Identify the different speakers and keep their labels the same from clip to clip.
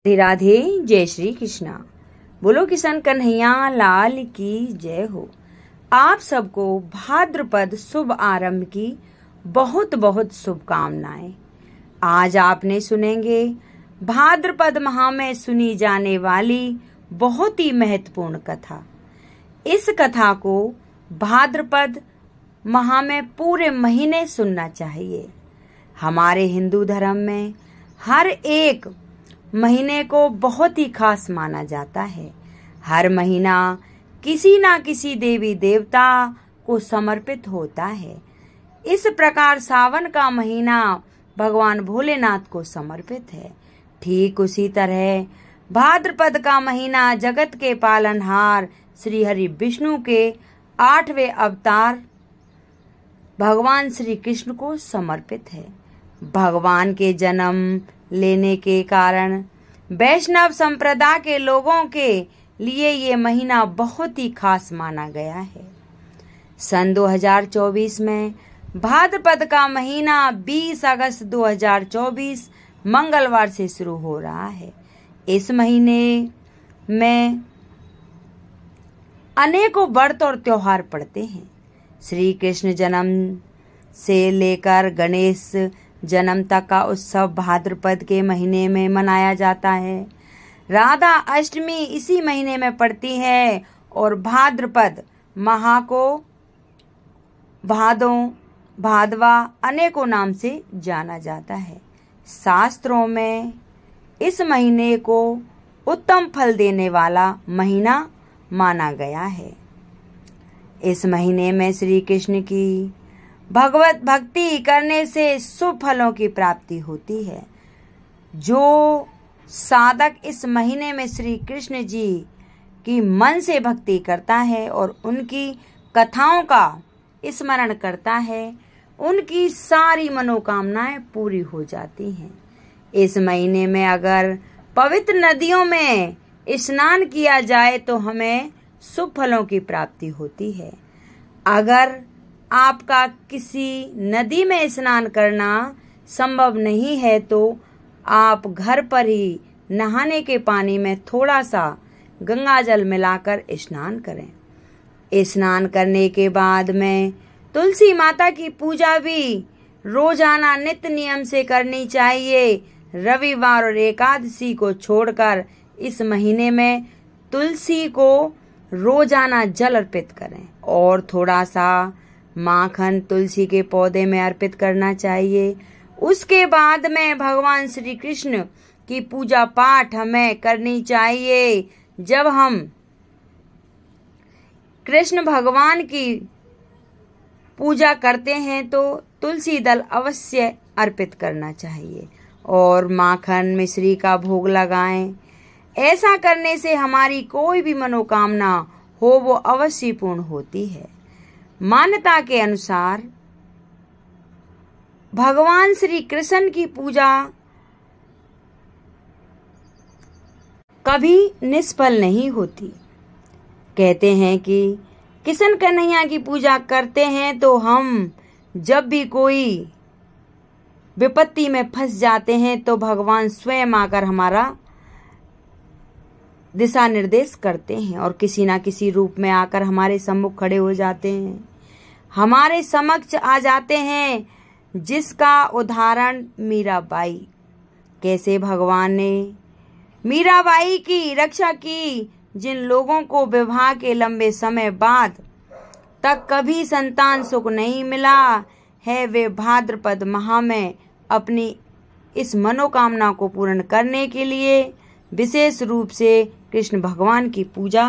Speaker 1: राधे राधे, जय श्री कृष्णा। बोलो किशन कन्हैया लाल की जय हो। आप सबको भाद्रपद शुभ आरंभ की बहुत बहुत शुभकामनाएं। आज आपने सुनेंगे भाद्रपद माह में सुनी जाने वाली बहुत ही महत्वपूर्ण कथा। इस कथा को भाद्रपद माह में पूरे महीने सुनना चाहिए। हमारे हिंदू धर्म में हर एक महीने को बहुत ही खास माना जाता है। हर महीना किसी ना किसी देवी देवता को समर्पित होता है। इस प्रकार सावन का महीना भगवान भोलेनाथ को समर्पित है। ठीक उसी तरह भाद्रपद का महीना जगत के पालनहार श्री हरि विष्णु के 8वें अवतार भगवान श्री कृष्ण को समर्पित है। भगवान के जन्म लेने के कारण वैष्णव संप्रदाय के लोगों के लिए ये महीना बहुत ही खास माना गया है। सन 2024 में भाद्रपद का महीना 20 अगस्त 2024 मंगलवार से शुरू हो रहा है। इस महीने में अनेकों व्रत और त्योहार पड़ते हैं। श्री कृष्ण जन्म से लेकर गणेश जन्म तक का उत्सव भाद्रपद के महीने में मनाया जाता है। राधा अष्टमी इसी महीने में पड़ती है और भाद्रपद माह को भादवा अनेकों नाम से जाना जाता है। शास्त्रों में इस महीने को उत्तम फल देने वाला महीना माना गया है। इस महीने में श्री कृष्ण की भगवत भक्ति करने से शुभ फलों की प्राप्ति होती है। जो साधक इस महीने में श्री कृष्ण जी की मन से भक्ति करता है और उनकी कथाओं का स्मरण करता है, उनकी सारी मनोकामनाएं पूरी हो जाती हैं। इस महीने में अगर पवित्र नदियों में स्नान किया जाए तो हमें शुभ फलों की प्राप्ति होती है। अगर आपका किसी नदी में स्नान करना संभव नहीं है तो आप घर पर ही नहाने के पानी में थोड़ा सा गंगा जल मिलाकर स्नान करें। स्नान करने के बाद में तुलसी माता की पूजा भी रोजाना नित्य नियम से करनी चाहिए। रविवार और एकादशी को छोड़कर इस महीने में तुलसी को रोजाना जल अर्पित करें और थोड़ा सा माखन तुलसी के पौधे में अर्पित करना चाहिए। उसके बाद में भगवान श्री कृष्ण की पूजा पाठ हमें करनी चाहिए। जब हम कृष्ण भगवान की पूजा करते हैं तो तुलसी दल अवश्य अर्पित करना चाहिए और माखन मिश्री का भोग लगाएं। ऐसा करने से हमारी कोई भी मनोकामना हो वो अवश्य पूर्ण होती है। मान्यता के अनुसार भगवान श्री कृष्ण की पूजा कभी निष्फल नहीं होती। कहते हैं कि किशन कन्हैया की पूजा करते हैं तो हम जब भी कोई विपत्ति में फंस जाते हैं तो भगवान स्वयं आकर हमारा दिशा निर्देश करते हैं और किसी ना किसी रूप में आकर हमारे सम्मुख खड़े हो जाते हैं, हमारे समक्ष आ जाते हैं। जिसका उदाहरण मीराबाई। कैसे भगवान ने मीराबाई की रक्षा की। जिन लोगों को विवाह के लंबे समय बाद तक कभी संतान सुख नहीं मिला है, वे भाद्रपद माह में अपनी इस मनोकामना को पूर्ण करने के लिए विशेष रूप से कृष्ण भगवान की पूजा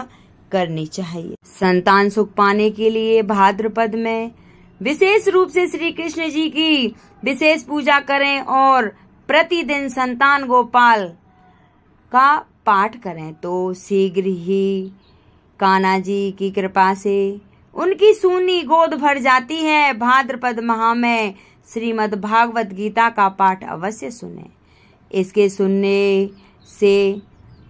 Speaker 1: करनी चाहिए। संतान सुख पाने के लिए भाद्रपद में विशेष रूप से श्री कृष्ण जी की विशेष पूजा करें और प्रतिदिन संतान गोपाल का पाठ करें तो शीघ्र ही कान्हा जी की कृपा से उनकी सूनी गोद भर जाती है। भाद्रपद माह में श्रीमद् भागवत गीता का पाठ अवश्य सुनें। इसके सुनने से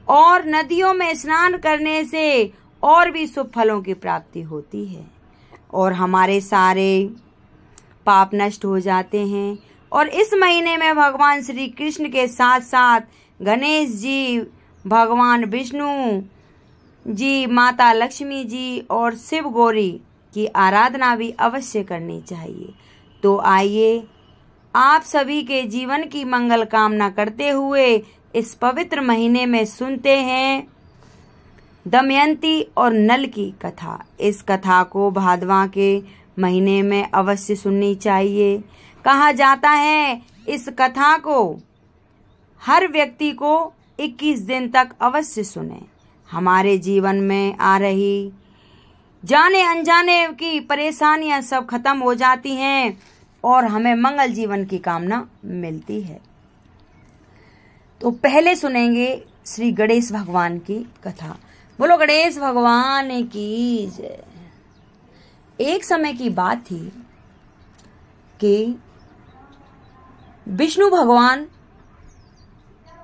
Speaker 1: और नदियों में स्नान करने से और भी शुभ फलों की प्राप्ति होती है और हमारे सारे पाप नष्ट हो जाते हैं। और इस महीने में भगवान श्री कृष्ण के साथ साथ गणेश जी, भगवान विष्णु जी, माता लक्ष्मी जी और शिव गौरी की आराधना भी अवश्य करनी चाहिए। तो आइए आप सभी के जीवन की मंगल कामना करते हुए इस पवित्र महीने में सुनते हैं दमयंती और नल की कथा। इस कथा को भादवा के महीने में अवश्य सुननी चाहिए। कहा जाता है इस कथा को हर व्यक्ति को 21 दिन तक अवश्य सुने। हमारे जीवन में आ रही जाने अनजाने की परेशानियां सब खत्म हो जाती हैं और हमें मंगल जीवन की कामना मिलती है। तो पहले सुनेंगे श्री गणेश भगवान की कथा। बोलो गणेश भगवान की जय। एक समय की बात थी कि विष्णु भगवान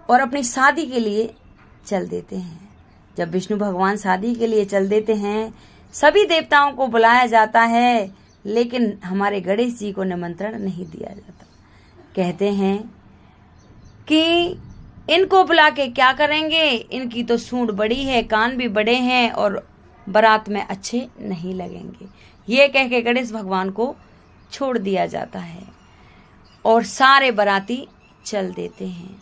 Speaker 1: और अपनी शादी के लिए चल देते हैं। जब विष्णु भगवान शादी के लिए चल देते हैं, सभी देवताओं को बुलाया जाता है, लेकिन हमारे गणेश जी को निमंत्रण नहीं दिया जाता। कहते हैं कि इनको बुला के क्या करेंगे, इनकी तो सूंड बड़ी है, कान भी बड़े हैं और बारात में अच्छे नहीं लगेंगे। ये कह के गणेश भगवान को छोड़ दिया जाता है और सारे बाराती चल देते हैं।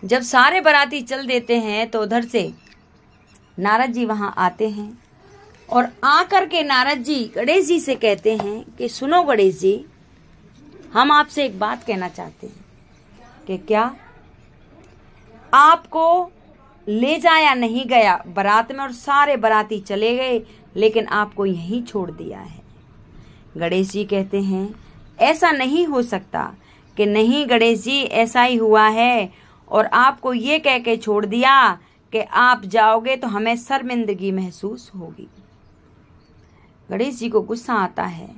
Speaker 1: जब सारे बाराती चल देते हैं तो उधर से नारद जी वहां आते हैं और आकर के नारद जी गणेश जी से कहते हैं कि सुनो गणेश जी, हम आपसे एक बात कहना चाहते हैं कि क्या आपको ले जाया नहीं गया बारात में और सारे बाराती चले गए, लेकिन आपको यहीं छोड़ दिया है। गणेश जी कहते हैं ऐसा नहीं हो सकता। कि नहीं गणेश जी, ऐसा ही हुआ है और आपको ये कह के छोड़ दिया कि आप जाओगे तो हमें शर्मिंदगी महसूस होगी। गणेश जी को गुस्सा आता है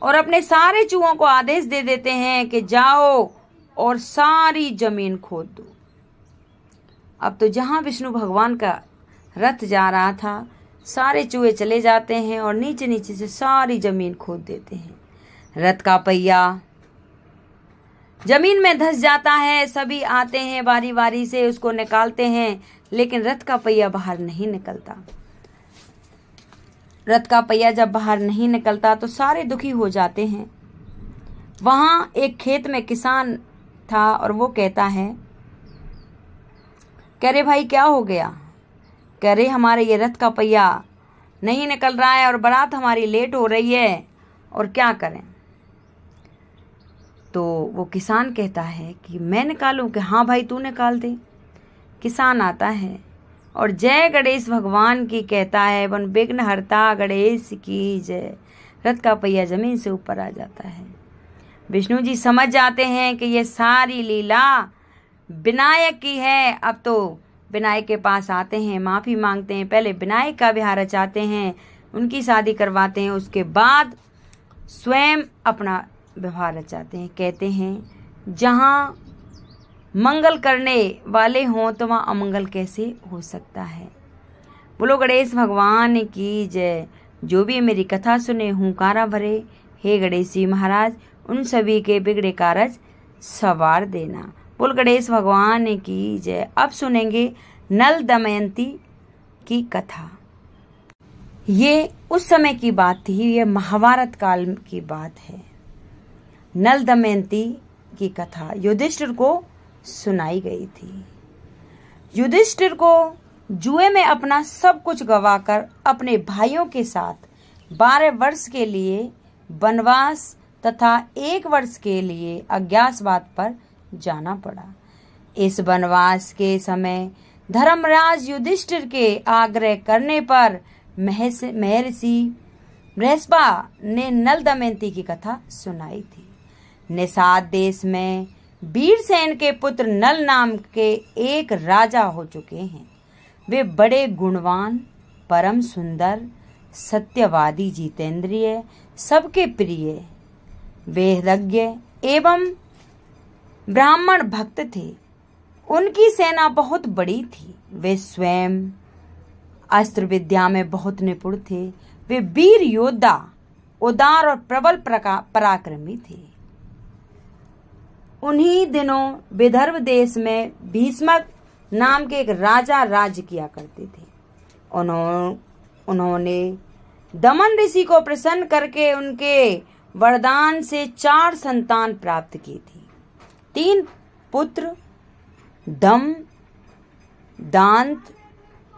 Speaker 1: और अपने सारे चूहों को आदेश दे देते हैं कि जाओ और सारी जमीन खोद दो। अब तो जहां विष्णु भगवान का रथ जा रहा था, सारे चूहे चले जाते हैं और नीचे नीचे से सारी जमीन खोद देते हैं। रथ का पहिया जमीन में धंस जाता है। सभी आते हैं बारी बारी से, उसको निकालते हैं, लेकिन रथ का पहिया बाहर नहीं निकलता। रथ का पहिया जब बाहर नहीं निकलता तो सारे दुखी हो जाते हैं। वहां एक खेत में किसान था और वो कहता है, कह रहे भाई क्या हो गया? कह रहे हमारे ये रथ का पहिया नहीं निकल रहा है और बारात हमारी लेट हो रही है और क्या करें? तो वो किसान कहता है कि मैं निकालूं? कि हाँ भाई तू निकाल दे। किसान आता है और जय गणेश भगवान की कहता है, वन विघ्न हरता गणेश की जय। रथ का पहिया जमीन से ऊपर आ जाता है। विष्णु जी समझ जाते हैं कि ये सारी लीला विनायक की है। अब तो विनायक के पास आते हैं, माफी मांगते हैं। पहले विनायक का विवाह रचाते हैं, उनकी शादी करवाते हैं, उसके बाद स्वयं अपना विवाह रचाते हैं। कहते हैं जहां मंगल करने वाले हों तो वहां अमंगल कैसे हो सकता है। बोलो गणेश भगवान की जय। जो भी मेरी कथा सुने हुंकारा भरे, हे गणेश जी महाराज उन सभी के बिगड़े कारज सवार देना। बोल गणेश भगवान की जय। अब सुनेंगे नल दमयंती की कथा। ये उस समय की बात थी, ये महाभारत काल की बात है। नल दमयंती की कथा युधिष्ठिर को सुनाई गई थी। युधिष्ठिर को जुए में अपना सब कुछ गवाकर अपने भाइयों के साथ 12 वर्ष के लिए वनवास तथा 1 वर्ष के लिए अज्ञातवास पर जाना पड़ा। इस वनवास के समय धर्मराज युधिष्ठिर के आग्रह करने पर महर्षि बृहस्पा ने नल दमयंती की कथा सुनाई थी। निषाद देश में वीरसेन के पुत्र नल नाम के एक राजा हो चुके हैं। वे बड़े गुणवान, परम सुंदर, सत्यवादी, जितेंद्रिय, सबके प्रिय, वेदज्ञ एवं ब्राह्मण भक्त थे। उनकी सेना बहुत बड़ी थी। वे स्वयं अस्त्र विद्या में बहुत निपुण थे। वे वीर योद्धा, उदार और प्रबल पराक्रमी थे। उन्हीं दिनों विदर्भ देश में भीष्मक नाम के एक राजा राज्य किया करते थे। उन्होंने दमन ऋषि को प्रसन्न करके उनके वरदान से 4 संतान प्राप्त की थी। 3 पुत्र दम, दांत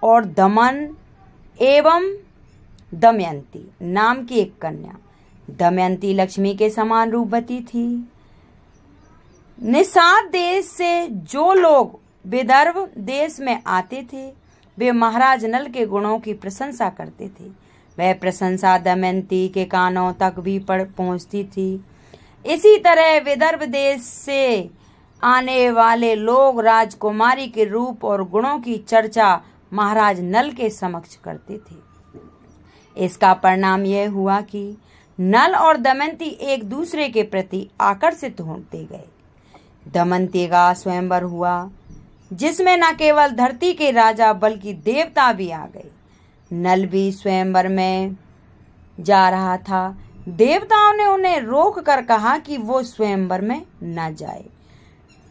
Speaker 1: और दमन एवं दमयंती नाम की एक कन्या। दमयंती लक्ष्मी के समान रूपवती थी। निषाद देश से जो लोग विदर्भ देश में आते थे वे महाराज नल के गुणों की प्रशंसा करते थे। वह प्रशंसा दमयंती के कानों तक भी पहुंचती थी। इसी तरह विदर्भ देश से आने वाले लोग राजकुमारी के रूप और गुणों की चर्चा महाराज नल के समक्ष करते थे। इसका परिणाम यह हुआ कि नल और दमयंती एक दूसरे के प्रति आकर्षित होते गए। दमयंती का स्वयंवर हुआ जिसमें न केवल धरती के राजा बल्कि देवता भी आ गए। नल भी स्वयंवर में जा रहा था। देवताओं ने उन्हें रोक कर कहा कि वो स्वयंवर में न जाए।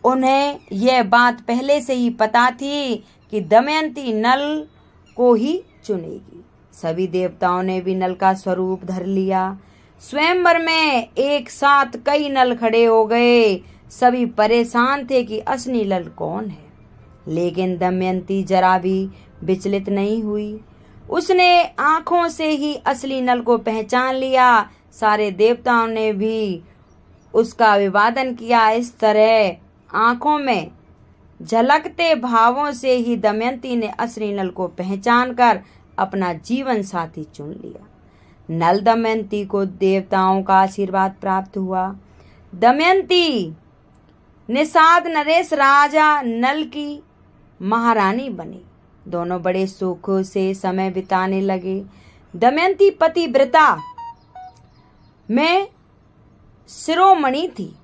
Speaker 1: उन्हें यह बात पहले से ही पता थी कि दमयंती नल को ही चुनेगी। सभी देवताओं ने भी नल का स्वरूप धर लिया। स्वयंवर में एक साथ कई नल खड़े हो गए। सभी परेशान थे कि असली नल कौन है, लेकिन दमयंती जरा भी विचलित नहीं हुई। उसने आंखों से ही असली नल को पहचान लिया। सारे देवताओं ने भी उसका अभिवादन किया। इस तरह आंखों में झलकते भावों से ही दमयंती ने असली नल को पहचान कर अपना जीवन साथी चुन लिया। नल दमयंती को देवताओं का आशीर्वाद प्राप्त हुआ। दमयंती निषाद नरेश राजा नल की महारानी बनी। दोनों बड़े सुख से समय बिताने लगे। दमयंती पतिव्रता में शिरोमणि थी।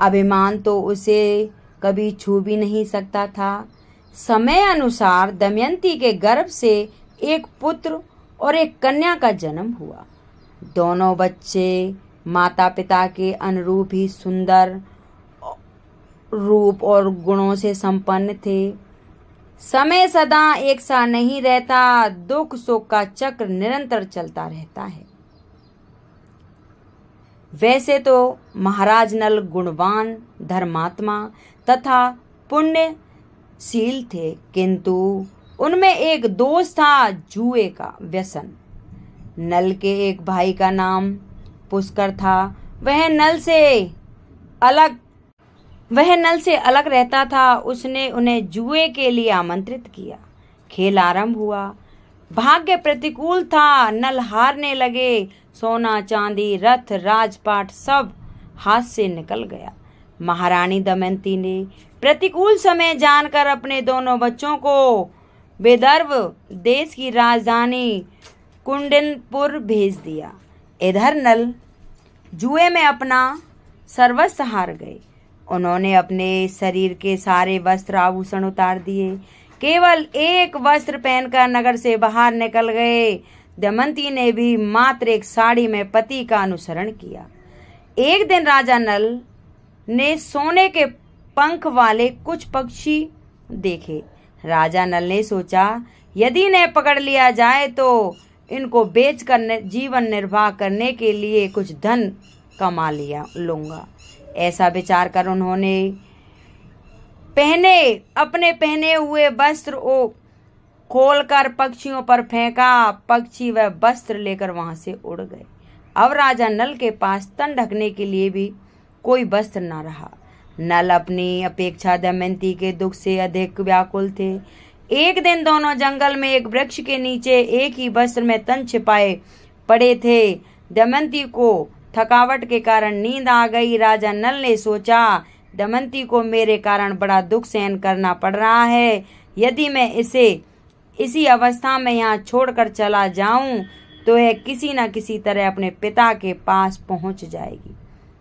Speaker 1: अभिमान तो उसे कभी छू भी नहीं सकता था। समय अनुसार दमयंती के गर्भ से एक पुत्र और एक कन्या का जन्म हुआ। दोनों बच्चे माता पिता के अनुरूप ही सुंदर रूप और गुणों से संपन्न थे। समय सदा एक सा नहीं रहता। दुख सुख का चक्र निरंतर चलता रहता है। वैसे तो महाराज नल गुणवान, धर्मात्मा तथा पुण्यशील थे, किंतु उनमें एक दोष था, जुए का व्यसन। नल के एक भाई का नाम पुष्कर था। वह नल से अलग रहता था। उसने उन्हें जुए के लिए आमंत्रित किया। खेल आरंभ हुआ। भाग्य प्रतिकूल था। नल हारने लगे। सोना चांदी, रथ, राजपाट सब हाथ से निकल गया। महारानी दमयंती ने प्रतिकूल समय जानकर अपने दोनों बच्चों को विदर्भ देश की राजधानी कुंडनपुर भेज दिया। इधर नल जुए में अपना सर्वस्व हार गए। उन्होंने अपने शरीर के सारे वस्त्र आभूषण उतार दिए। केवल एक वस्त्र पहनकर नगर से बाहर निकल गए। दमयंती ने भी मात्र एक साड़ी में पति का अनुसरण किया। एक दिन राजा नल ने सोने के पंख वाले कुछ पक्षी देखे। राजा नल ने सोचा, यदि इन्हें पकड़ लिया जाए तो इनको बेचकर जीवन निर्वाह करने के लिए कुछ धन कमा लूंगा। ऐसा विचार कर उन्होंने अपने पहने हुए वस्त्र को खोलकर पक्षियों पर फेंका। पक्षी वह वस्त्र लेकर वहां से उड़ गए। अब राजा नल के पास तन ढकने के लिए भी कोई वस्त्र न रहा। नल अपनी अपेक्षा दमयंती के दुख से अधिक व्याकुल थे। एक दिन दोनों जंगल में एक वृक्ष के नीचे एक ही वस्त्र में तन छिपाए पड़े थे। दमयंती को थकावट के कारण नींद आ गई। राजा नल ने सोचा, दमयंती को मेरे कारण बड़ा दुख सहन करना पड़ रहा है। यदि मैं इसे इसी अवस्था में यहाँ छोड़कर चला जाऊं तो यह किसी न किसी तरह अपने पिता के पास पहुंच जाएगी।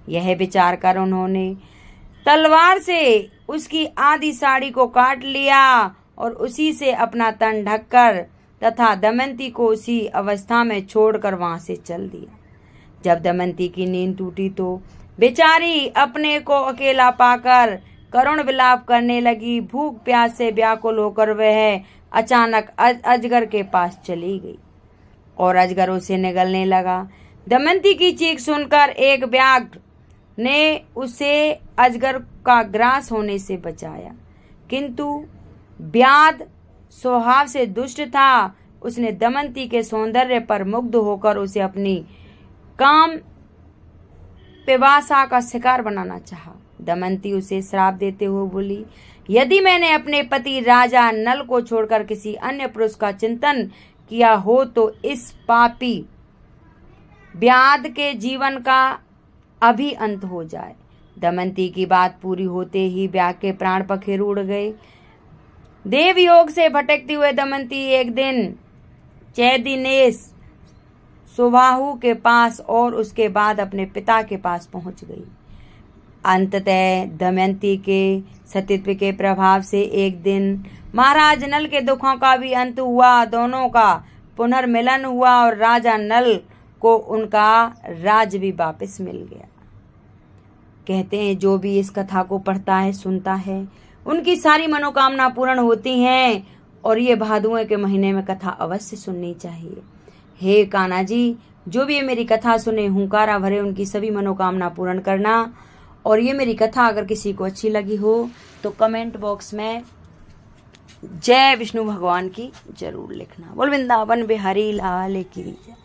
Speaker 1: यह विचार कर उन्होंने तलवार से उसकी आधी साड़ी को काट लिया और उसी से अपना तन ढककर तथा दमयंती को उसी अवस्था में छोड़कर वहां से चल दिया। जब दमयंती की नींद टूटी तो बेचारी अपने को अकेला पाकर करुण विलाप करने लगी। भूख प्यास से व्याकुल होकर वह अचानक अजगर के पास चली गई और अजगर उसे निगलने लगा। दमयंती की चीख सुनकर एक व्याघ्र ने उसे अजगर का ग्रास होने से बचाया, किंतु व्याध स्वभाव से दुष्ट था। उसने दमयंती के सौंदर्य पर मुग्ध होकर उसे अपनी काम पिपासा का शिकार बनाना चाहा। दमयंती उसे श्राप देते हुए बोली, यदि मैंने अपने पति राजा नल को छोड़कर किसी अन्य पुरुष का चिंतन किया हो तो इस पापी व्याध के जीवन का अभी अंत हो जाए। दमयंती की बात पूरी होते ही व्याघ्र के प्राण पखेरु उड़ गए। देवयोग से भटकती हुए दमयंती एक दिन चैदिनेश सुबाहु के पास और उसके बाद अपने पिता के पास पहुंच गई। अंततः दमयंती के सतीत्व के प्रभाव से एक दिन महाराज नल के दुखों का भी अंत हुआ। दोनों का पुनर्मिलन हुआ और राजा नल को उनका राज भी वापस मिल गया। कहते हैं जो भी इस कथा को पढ़ता है, सुनता है, उनकी सारी मनोकामना पूर्ण होती हैं और ये भादुए के महीने में कथा अवश्य सुननी चाहिए। हे कान्हा जी, जो भी ये मेरी कथा सुने हुंकारा भरे उनकी सभी मनोकामना पूर्ण करना। और ये मेरी कथा अगर किसी को अच्छी लगी हो तो कमेंट बॉक्स में जय विष्णु भगवान की जरूर लिखना। बोल वृंदावन बिहारी लाल की जय।